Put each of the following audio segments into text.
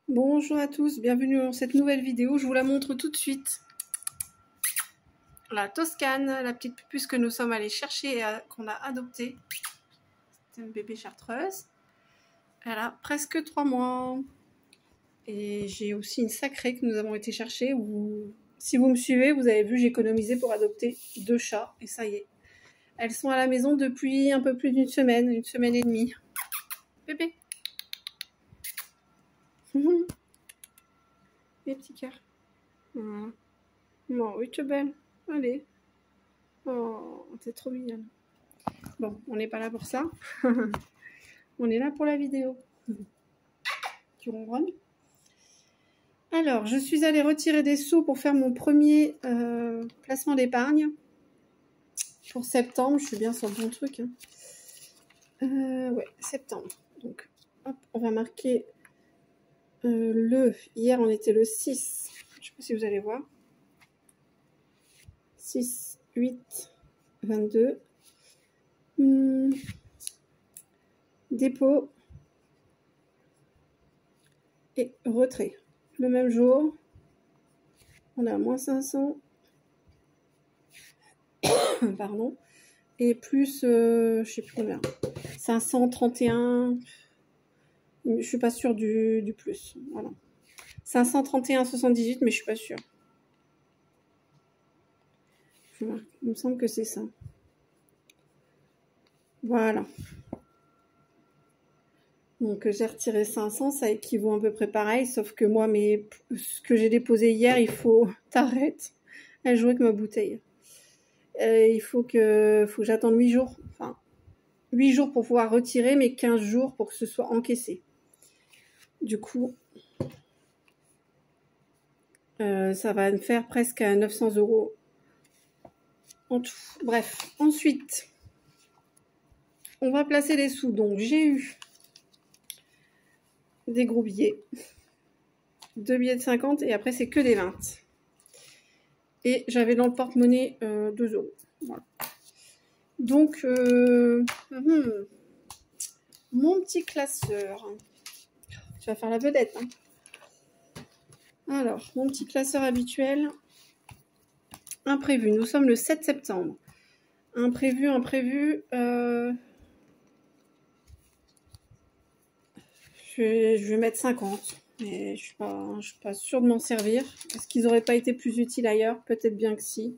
Bonjour à tous, bienvenue dans cette nouvelle vidéo. Je vous la montre tout de suite. La Toscane, la petite puce que nous sommes allés chercher et qu'on a adoptée. C'est une bébé chartreuse. Elle a presque 3 mois. Et j'ai aussi une sacrée que nous avons été chercher. Si vous me suivez, vous avez vu, j'ai économisé pour adopter 2 chats. Et ça y est. Elles sont à la maison depuis un peu plus d'une semaine, 1 semaine et demie. Bébé. Les petits cœurs. Voilà. Bon, oui, tu es belle. Allez. Oh, t'es trop mignonne. Bon, on n'est pas là pour ça. On est là pour la vidéo. Tu ronronnes? Alors, je suis allée retirer des sous pour faire mon premier placement d'épargne. Pour septembre, je suis bien sur le bon truc. Ouais, septembre. Donc, hop, on va marquer hier on était le 6. Je ne sais pas si vous allez voir. 6, 8, 22. Dépôt. Et retrait. Le même jour, on a moins 500. Pardon. Et plus, je sais plus combien. 531. Je suis pas sûre du plus. Voilà. 531,78, mais je suis pas sûre. Il me semble que c'est ça. Voilà. Donc j'ai retiré 500, ça équivaut à peu près pareil, sauf que moi, ce que j'ai déposé hier, il faut... T'arrêtes. Elle joue avec ma bouteille. Il faut que j'attende 8 jours. Enfin, 8 jours pour pouvoir retirer, mais 15 jours pour que ce soit encaissé. Du coup, ça va me faire presque à 900 € en tout. Bref, ensuite, on va placer les sous. Donc, j'ai eu des gros billets. 2 billets de 50 et après, c'est que des 20. Et j'avais dans le porte-monnaie 2 €. Voilà. Donc, mon petit classeur. Tu vas faire la vedette, hein. Alors, mon petit classeur habituel. Imprévu. Nous sommes le 7 septembre. Imprévu. Je vais mettre 50. Mais je suis pas sûre de m'en servir. Est-ce qu'ils n'auraient pas été plus utiles ailleurs? Peut-être bien que si.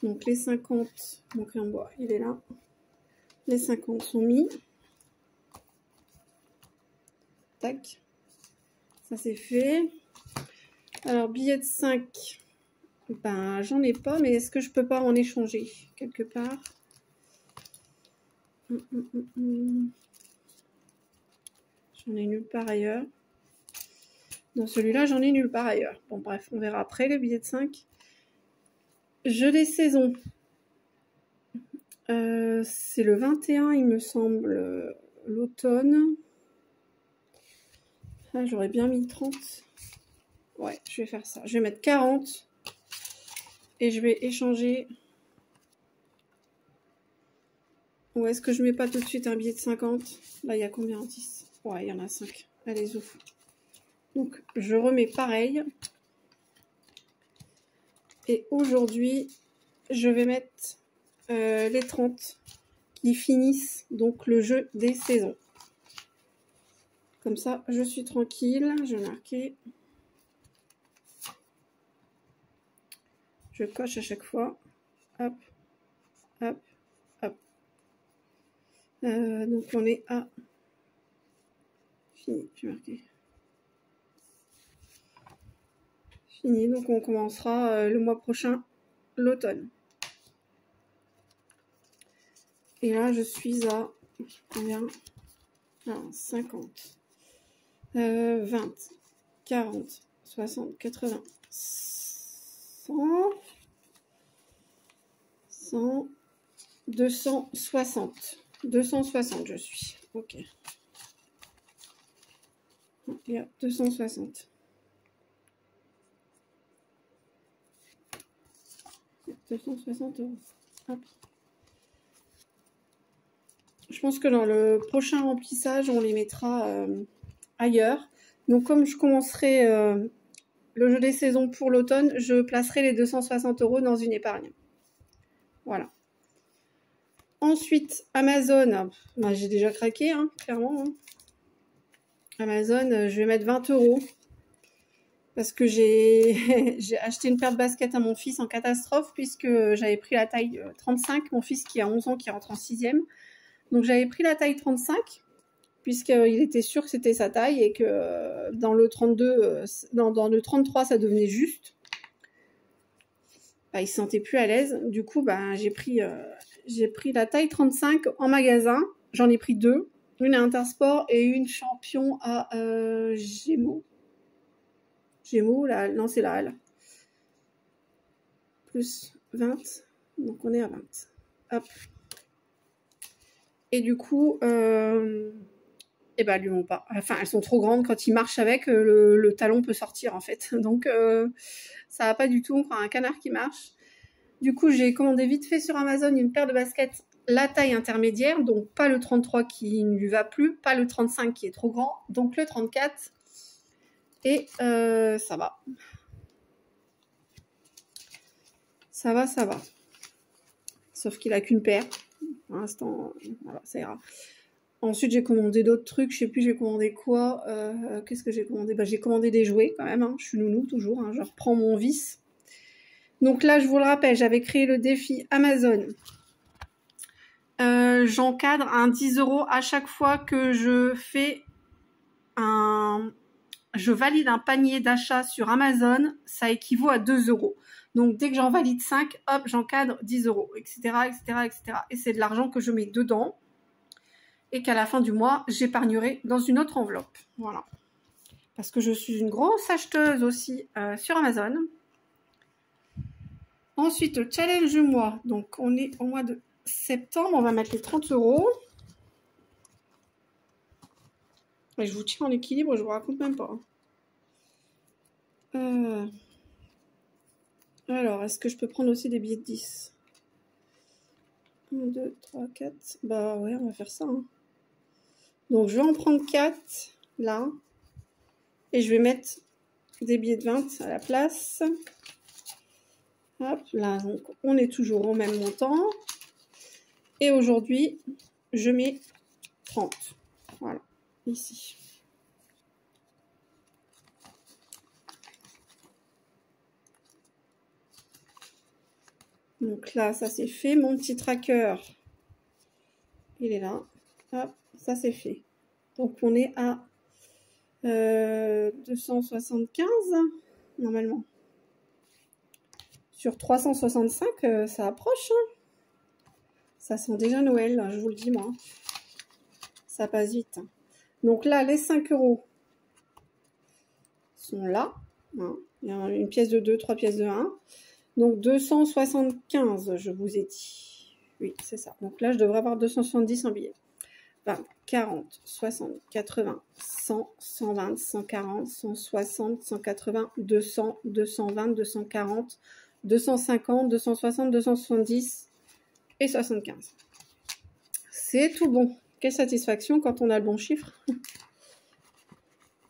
Donc les 50. Mon crayon de bois, il est là. Les 50 sont mis. Tac. Ça c'est fait. Alors, billet de 5. Ben, j'en ai pas, mais est-ce que je peux pas en échanger quelque part? J'en ai nulle part ailleurs. Dans celui-là, j'en ai nulle part ailleurs. Bon, bref, on verra après le billet de 5. Jeu des saisons. C'est le 21, il me semble, l'automne. Ah, j'aurais bien mis 30. Ouais, je vais faire ça. Je vais mettre 40. Et je vais échanger. Ou est-ce que je mets pas tout de suite un billet de 50? Là, il y a combien? 10. Ouais, il y en a 5. Allez, ouf. Donc, je remets pareil. Et aujourd'hui, je vais mettre les 30 qui finissent donc le jeu des saisons. Comme ça, je suis tranquille. Je vais marquer. Je coche à chaque fois. Hop, hop, hop. Donc, on est à... Fini, j'ai marqué. Fini, donc on commencera le mois prochain, l'automne. Et là, je suis à combien? 50, 20, 40, 60, 80, 100, 100, 260. 260, je suis. Ok. Il y a 260. 260 €. Hop. Je pense que dans le prochain remplissage, on les mettra ailleurs. Donc comme je commencerai le jeu des saisons pour l'automne, je placerai les 260 € dans une épargne. Voilà. Ensuite, Amazon, bah, j'ai déjà craqué, hein, clairement. Hein. Amazon, je vais mettre 20 € parce que j'ai acheté une paire de baskets à mon fils en catastrophe puisque j'avais pris la taille 35, mon fils qui a 11 ans, qui rentre en 6e. Donc j'avais pris la taille 35 puisqu'il était sûr que c'était sa taille et que dans le 32, dans le 33, ça devenait juste. Bah, il se sentait plus à l'aise. Du coup, bah, j'ai pris la taille 35 en magasin. J'en ai pris 2. Une à Intersport et une Champion à Gémeaux. Gémeaux, là, non, c'est la Halle. Plus 20. Donc, on est à 20. Hop. Et du coup, eh ben, elles lui vont pas. Enfin, elles sont trop grandes. Quand il marche avec, le talon peut sortir, en fait. Donc, ça va pas du tout. On prend un canard qui marche. Du coup, j'ai commandé vite fait sur Amazon une paire de baskets, la taille intermédiaire, donc pas le 33 qui ne lui va plus, pas le 35 qui est trop grand, donc le 34. Et ça va. Ça va, ça va. Sauf qu'il a qu'une paire. Pour l'instant, voilà, ça ira. Ensuite, j'ai commandé d'autres trucs. Je sais plus, j'ai commandé quoi. Qu'est-ce que j'ai commandé? Bah, j'ai commandé des jouets quand même. Hein. Je suis nounou toujours. Hein. Je reprends mon vice. Donc là, je vous le rappelle, j'avais créé le défi Amazon. J'encadre un 10 € à chaque fois que je fais je valide un panier d'achat sur Amazon, ça équivaut à 2 €. Donc dès que j'en valide 5, hop, j'encadre 10 €, etc., etc., etc. Et c'est de l'argent que je mets dedans et qu'à la fin du mois, j'épargnerai dans une autre enveloppe. Voilà. Parce que je suis une grosse acheteuse aussi sur Amazon. Ensuite, le challenge du mois. Donc on est au mois de septembre, on va mettre les 30 €. Et je vous tiens en équilibre, je vous raconte même pas. Alors, est-ce que je peux prendre aussi des billets de 10? 1, 2, 3, 4. Bah ouais, on va faire ça. Hein. Donc, je vais en prendre 4, là. Et je vais mettre des billets de 20 à la place. Hop, là, donc, on est toujours au même montant. Et aujourd'hui, je mets 30. Voilà, ici. Donc là, ça c'est fait. Mon petit tracker, il est là. Hop, ça c'est fait. Donc on est à 275 normalement. Sur 365, ça approche. Hein. Ça sent déjà Noël, je vous le dis moi. Ça passe vite. Donc là, les 5 € sont là. Hein. Il y a une pièce de 2, 3 pièces de 1. Donc 275, je vous ai dit. Oui, c'est ça. Donc là, je devrais avoir 270 en billets. 20, 40, 60, 80, 100, 120, 140, 160, 180, 200, 220, 240, 250, 260, 270 et 75. C'est tout bon. Quelle satisfaction quand on a le bon chiffre.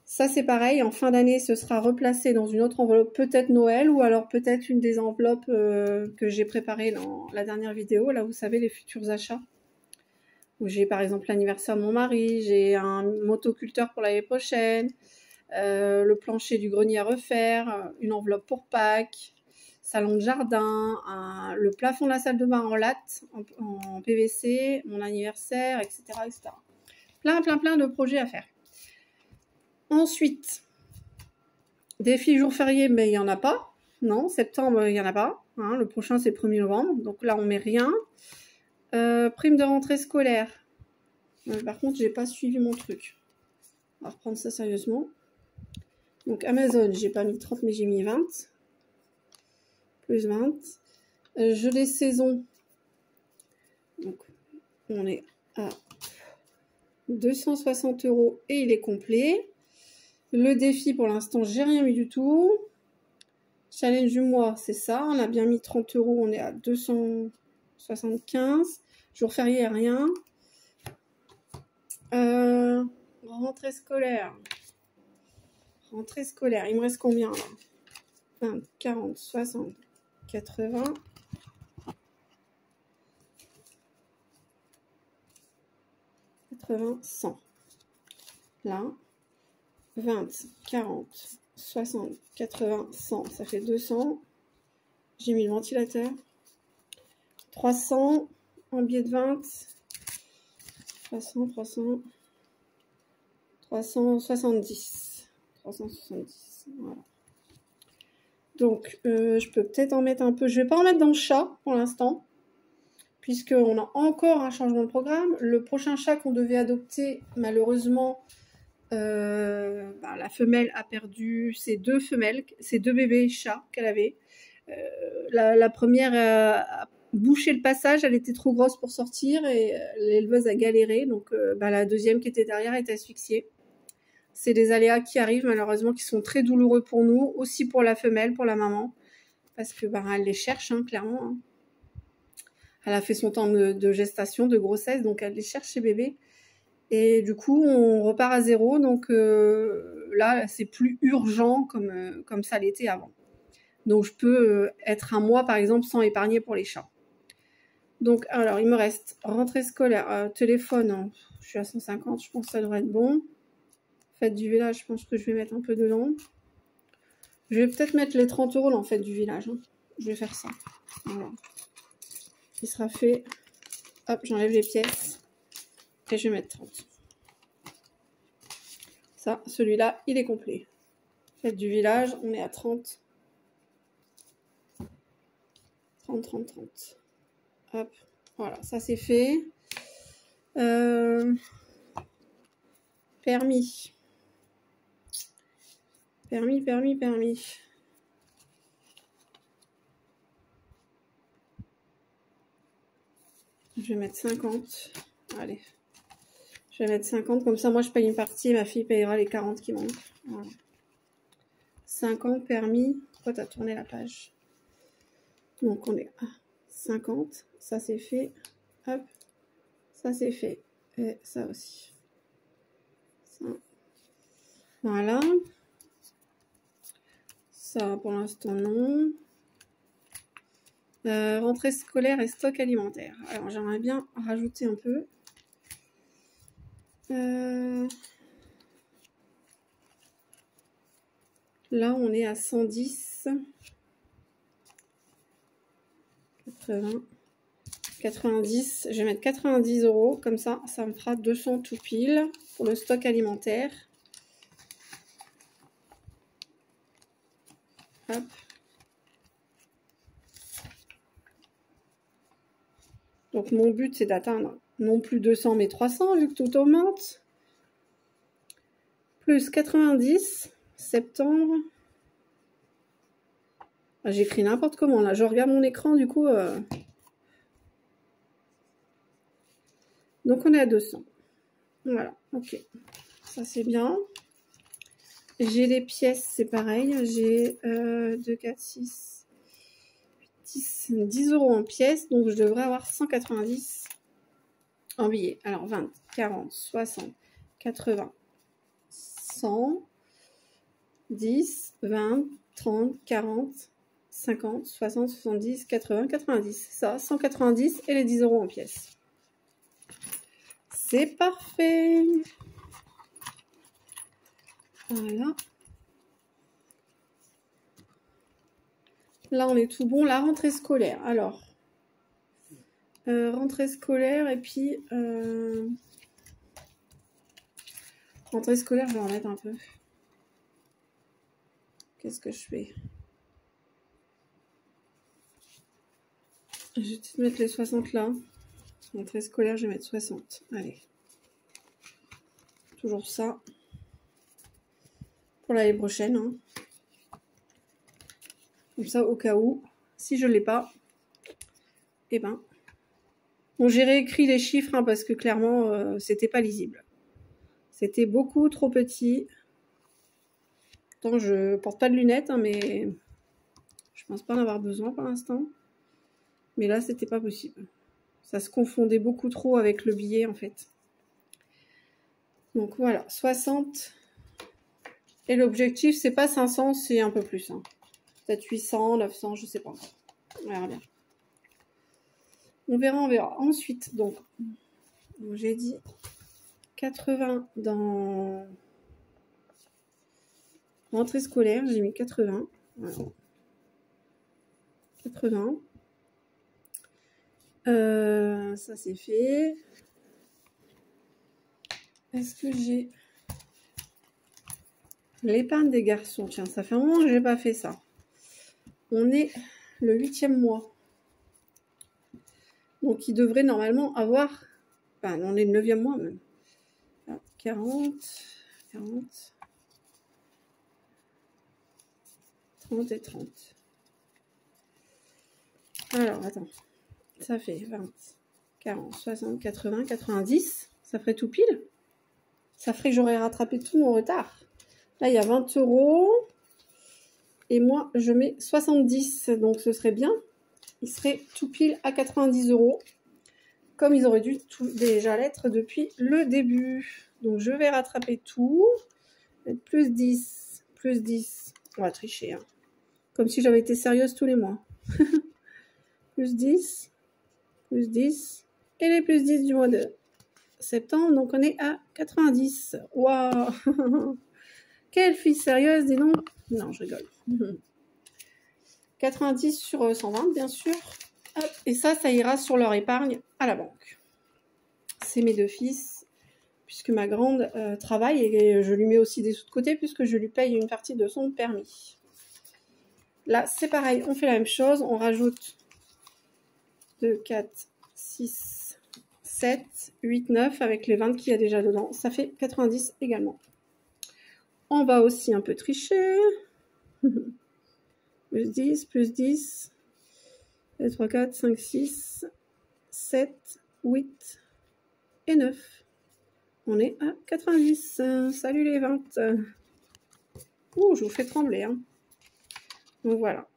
Ça, c'est pareil. En fin d'année, ce sera replacé dans une autre enveloppe, peut-être Noël, ou alors peut-être une des enveloppes que j'ai préparées dans la dernière vidéo. Là, vous savez, les futurs achats. Où j'ai par exemple l'anniversaire de mon mari, j'ai un motoculteur pour l'année prochaine, le plancher du grenier à refaire, une enveloppe pour Pâques, salon de jardin, le plafond de la salle de bain en latte, en PVC, mon anniversaire, etc., etc. Plein de projets à faire. Ensuite, défi jour férié, mais il n'y en a pas. Non, septembre, il n'y en a pas. Hein, le prochain, c'est le 1er novembre. Donc là, on met rien. Prime de rentrée scolaire. Par contre, j'ai pas suivi mon truc. On va reprendre ça sérieusement. Donc Amazon, j'ai pas mis 30, mais j'ai mis 20. Plus 20. Jeu des saisons. Donc, on est à 260 € et il est complet. Le défi, pour l'instant, j'ai rien mis du tout. Challenge du mois, c'est ça. On a bien mis 30 €. On est à 275. Jour férié, rien. Rentrée scolaire. rentrée scolaire. Il me reste combien là? 20, 40, 60, 80. 80, 100. Là. 20, 40, 60, 80, 100. Ça fait 200. J'ai mis le ventilateur. 300. Un billet de 20. 300, 300. 370. 370. Voilà. Donc, je peux peut-être en mettre un peu. Je vais pas en mettre dans le chat pour l'instant, puisqu'on a encore un changement de programme. Le prochain chat qu'on devait adopter, malheureusement, la femelle a perdu ses deux femelles, ses deux bébés chats qu'elle avait. La première a bouché le passage, elle était trop grosse pour sortir et l'éleveuse a galéré. Donc, la deuxième qui était derrière est asphyxiée. C'est des aléas qui arrivent malheureusement, qui sont très douloureux pour nous, aussi pour la femelle, pour la maman, parce que elle les cherche, hein, clairement. Hein. Elle a fait son temps de gestation, de grossesse, donc elle les cherche chez bébé. Et du coup, on repart à zéro, donc là, c'est plus urgent comme ça l'était avant. Donc, je peux être un mois, par exemple, sans épargner pour les chats. Donc, alors, il me reste rentrée scolaire, téléphone, hein, je suis à 150, je pense que ça devrait être bon. Fête du village, je pense que je vais mettre un peu dedans. Je vais peut-être mettre les 30 € en fête du village. Hein. Je vais faire ça. Voilà. Il sera fait. Hop, j'enlève les pièces. Et je vais mettre 30. Ça, celui-là, il est complet. Fête du village, on est à 30. 30, 30, 30. Hop, voilà, ça c'est fait. Permis. Permis. Je vais mettre 50. Allez. Je vais mettre 50. Comme ça, moi, je paye une partie et ma fille payera les 40 qui manquent. Voilà. 50 permis. Pourquoi t'as tourné la page? Donc, on est à 50. Ça, c'est fait. Hop. Ça, c'est fait. Et ça aussi. Ça. Voilà. Ça, pour l'instant, non. Rentrée scolaire et stock alimentaire. Alors, j'aimerais bien rajouter un peu. Là, on est à 110. 80. 90. Je vais mettre 90 €. Comme ça, ça me fera 200 tout pile pour le stock alimentaire. Hop. Donc, mon but, c'est d'atteindre non plus 200, mais 300, vu que tout augmente. Plus 90, septembre. J'écris n'importe comment, là. Je regarde mon écran, du coup. Donc, on est à 200. Voilà, ok. Ça, c'est bien. J'ai les pièces, c'est pareil. J'ai 2, 4, 6, 10 € en pièces. Donc, je devrais avoir 190 en billets. Alors, 20, 40, 60, 80, 100, 10, 20, 30, 40, 50, 60, 70, 80, 90. Ça, 190 et les 10 € en pièces. C'est parfait. Voilà. Là, on est tout bon. La rentrée scolaire. Alors, rentrée scolaire et puis... rentrée scolaire, je vais en mettre un peu. Qu'est-ce que je fais? Je vais peut-être mettre les 60 là. Rentrée scolaire, je vais mettre 60. Allez. Toujours ça. Pour l'année prochaine. Hein. Comme ça, au cas où, si je ne l'ai pas, eh ben... Bon, j'ai réécrit les chiffres hein, parce que clairement, c'était pas lisible. C'était beaucoup trop petit. Pourtant, je porte pas de lunettes, hein, mais je pense pas en avoir besoin pour l'instant. Mais là, c'était pas possible. Ça se confondait beaucoup trop avec le billet, en fait. Donc voilà, 60. Et l'objectif, c'est pas 500, c'est un peu plus. Hein. Peut-être 800, 900, je sais pas encore. On verra bien. On verra, on verra. Ensuite, donc j'ai dit 80 dans rentrée scolaire. J'ai mis 80. Voilà. 80. Ça, c'est fait. Est-ce que j'ai l'épargne des garçons? Tiens, ça fait un moment que je n'ai pas fait ça. On est le 8e mois. Donc, il devrait normalement avoir... Enfin, on est le 9e mois même. 40, 40, 30 et 30. Alors, attends. Ça fait 20, 40, 60, 80, 90. Ça ferait tout pile. Ça ferait que j'aurais rattrapé tout mon retard. Là, il y a 20 €. Et moi, je mets 70. Donc, ce serait bien. Il serait tout pile à 90 €. Comme ils auraient dû tout déjà l'être depuis le début. Donc, je vais rattraper tout. Mettre plus 10. Plus 10. On va tricher. Hein. Comme si j'avais été sérieuse tous les mois. Plus 10. Plus 10. Et les plus 10 du mois de septembre. Donc, on est à 90. Waouh. Quelle fille sérieuse, dis donc. Non, je rigole. 90 sur 120, bien sûr. Hop. Et ça ira sur leur épargne à la banque. C'est mes deux fils, puisque ma grande travaille et je lui mets aussi des sous de côté, puisque je lui paye une partie de son permis. Là, c'est pareil, on fait la même chose. On rajoute 2, 4, 6, 7, 8, 9, avec les 20 qu'il y a déjà dedans. Ça fait 90 également. On va aussi un peu tricher. Plus 10, plus 10. 2, 3, 4, 5, 6, 7, 8 et 9. On est à 90. Salut les 20. Ouh, je vous fais trembler. Hein. Donc voilà.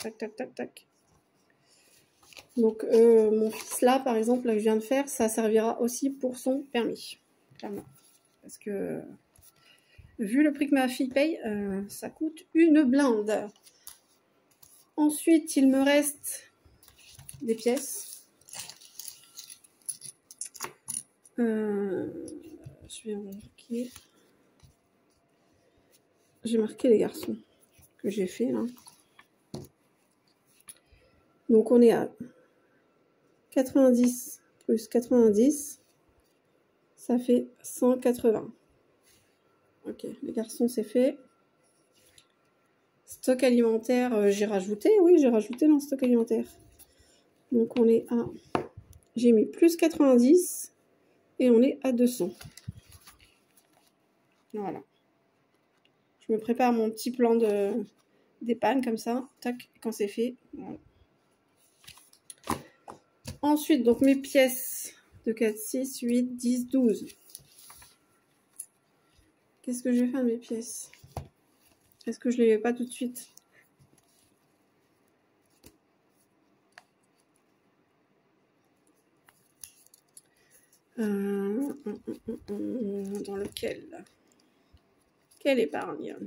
Tac, tac, tac, tac. Donc mon fils là, par exemple, là que je viens de faire, ça servira aussi pour son permis. Clairement. Parce que vu le prix que ma fille paye, ça coûte une blinde. Ensuite, il me reste des pièces. Je vais marquer. J'ai marqué les garçons que j'ai fait là. Donc on est à 90 plus 90. Ça fait 180. Ok, les garçons c'est fait. Stock alimentaire, j'ai rajouté. Oui, j'ai rajouté dans le stock alimentaire. Donc on est à... J'ai mis plus 90 et on est à 200. Voilà. Je me prépare mon petit plan d'épargne comme ça. Tac, quand c'est fait. Voilà. Ensuite, donc mes pièces de 4, 6, 8, 10, 12. Qu'est-ce que je vais faire de mes pièces? Est-ce que je les mets pas tout de suite? Dans lequel? Quelle épargne?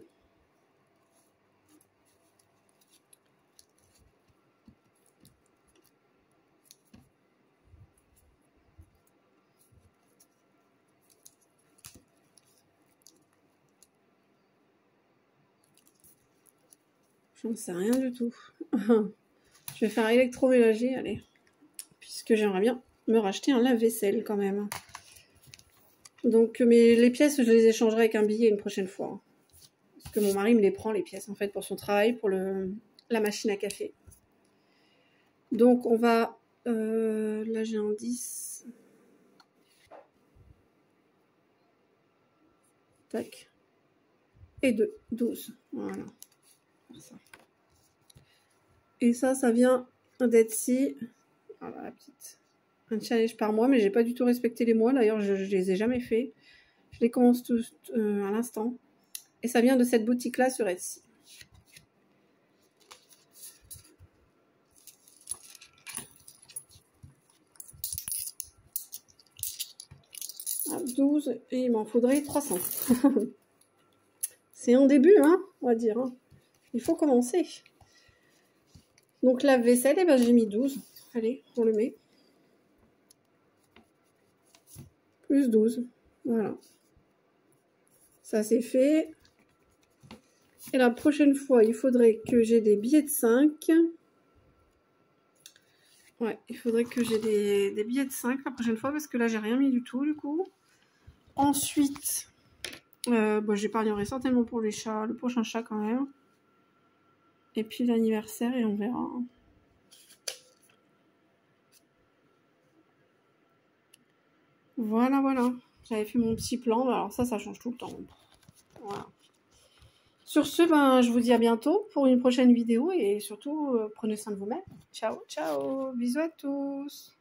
J'en sais rien du tout. Je vais faire électroménager, allez. Puisque j'aimerais bien me racheter un lave-vaisselle quand même. Donc, mais les pièces, je les échangerai avec un billet une prochaine fois. Parce que mon mari me les prend, les pièces, en fait, pour son travail, pour la machine à café. Donc, on va... là, j'ai un 10. Tac. Et 2. 12. Voilà. Ça. Et ça vient d'Etsy. Voilà, la petite... Un challenge par mois, mais j'ai pas du tout respecté les mois. D'ailleurs, je les ai jamais fait. Je les commence tous à l'instant. Et ça vient de cette boutique-là sur Etsy. Ah, 12 et il m'en faudrait 300. C'est en début, hein, on va dire. Hein. Il faut commencer. Donc la vaisselle, eh ben, j'ai mis 12. Allez, on le met. Plus 12. Voilà. Ça, c'est fait. Et la prochaine fois, il faudrait que j'ai des billets de 5. Ouais, il faudrait que j'ai des billets de 5 la prochaine fois, parce que là, j'ai rien mis du tout, du coup. Ensuite, j'épargnerai certainement pour les chats, le prochain chat quand même. Et puis l'anniversaire, et on verra. Voilà, voilà. J'avais fait mon petit plan. Alors ça change tout le temps. Voilà. Sur ce, je vous dis à bientôt pour une prochaine vidéo. Et surtout, prenez soin de vous-même. Ciao, ciao. Bisous à tous.